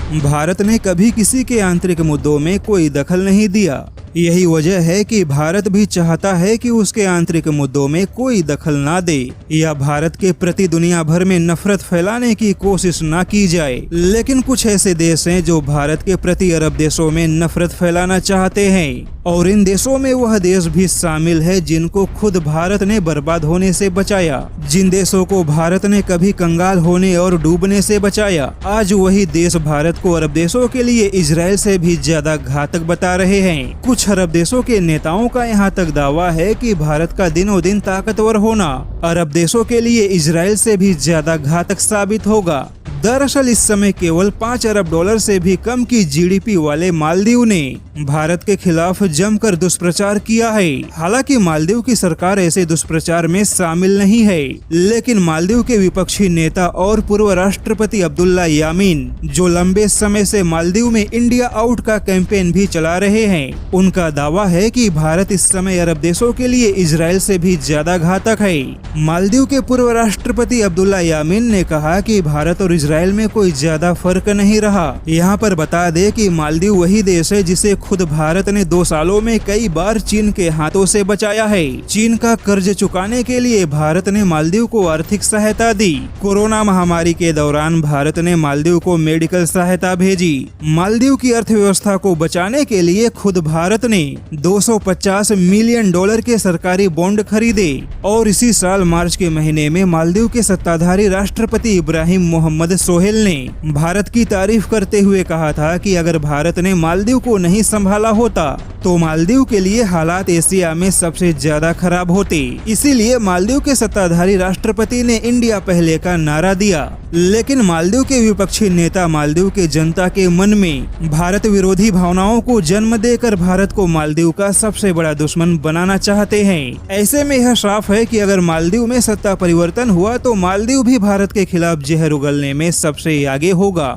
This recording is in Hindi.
भारत ने कभी किसी के आंतरिक मुद्दों में कोई दखल नहीं दिया। यही वजह है कि भारत भी चाहता है कि उसके आंतरिक मुद्दों में कोई दखल ना दे या भारत के प्रति दुनिया भर में नफरत फैलाने की कोशिश ना की जाए। लेकिन कुछ ऐसे देश हैं जो भारत के प्रति अरब देशों में नफरत फैलाना चाहते हैं, और इन देशों में वह देश भी शामिल है जिनको खुद भारत ने बर्बाद होने से बचाया। जिन देशों को भारत ने कभी कंगाल होने और डूबने से बचाया, आज वही देश भारत को अरब देशों के लिए इजराइल से भी ज्यादा घातक बता रहे हैं। कुछ अरब देशों के नेताओं का यहाँ तक दावा है कि भारत का दिनों दिन ताकतवर होना अरब देशों के लिए इजराइल से भी ज्यादा घातक साबित होगा। दरअसल इस समय केवल 5 अरब डॉलर से भी कम की जीडीपी वाले मालदीव ने भारत के खिलाफ जमकर दुष्प्रचार किया है। हालांकि मालदीव की सरकार ऐसे दुष्प्रचार में शामिल नहीं है, लेकिन मालदीव के विपक्षी नेता और पूर्व राष्ट्रपति अब्दुल्ला यामीन, जो लंबे समय से मालदीव में इंडिया आउट का कैंपेन भी चला रहे हैं, उनका दावा है कि भारत इस समय अरब देशों के लिए इजराइल से भी ज्यादा घातक है। मालदीव के पूर्व राष्ट्रपति अब्दुल्ला यामीन ने कहा कि भारत और इजराइल में कोई ज्यादा फर्क नहीं रहा। यहाँ पर बता दे कि मालदीव वही देश है जिसे खुद भारत ने 2 सालों में कई बार चीन के हाथों से बचाया है। चीन का कर्ज चुकाने के लिए भारत ने मालदीव को आर्थिक सहायता दी। कोरोना महामारी के दौरान भारत ने मालदीव को मेडिकल सहायता भेजी। मालदीव की अर्थव्यवस्था को बचाने के लिए खुद भारत ने 250 मिलियन डॉलर के सरकारी बॉन्ड खरीदे। और इसी साल मार्च के महीने में मालदीव के सत्ताधारी राष्ट्रपति इब्राहिम मोहम्मद सोहेल ने भारत की तारीफ करते हुए कहा था कि अगर भारत ने मालदीव को नहीं संभाला होता तो मालदीव के लिए हालात एशिया में सबसे ज्यादा खराब होते। इसीलिए मालदीव के सत्ताधारी राष्ट्रपति ने इंडिया पहले का नारा दिया। लेकिन मालदीव के विपक्षी नेता मालदीव के जनता के मन में भारत विरोधी भावनाओं को जन्म देकर भारत को मालदीव का सबसे बड़ा दुश्मन बनाना चाहते हैं। ऐसे में यह साफ है कि अगर मालदीव में सत्ता परिवर्तन हुआ तो मालदीव भी भारत के खिलाफ जहर उगलने में सबसे आगे होगा।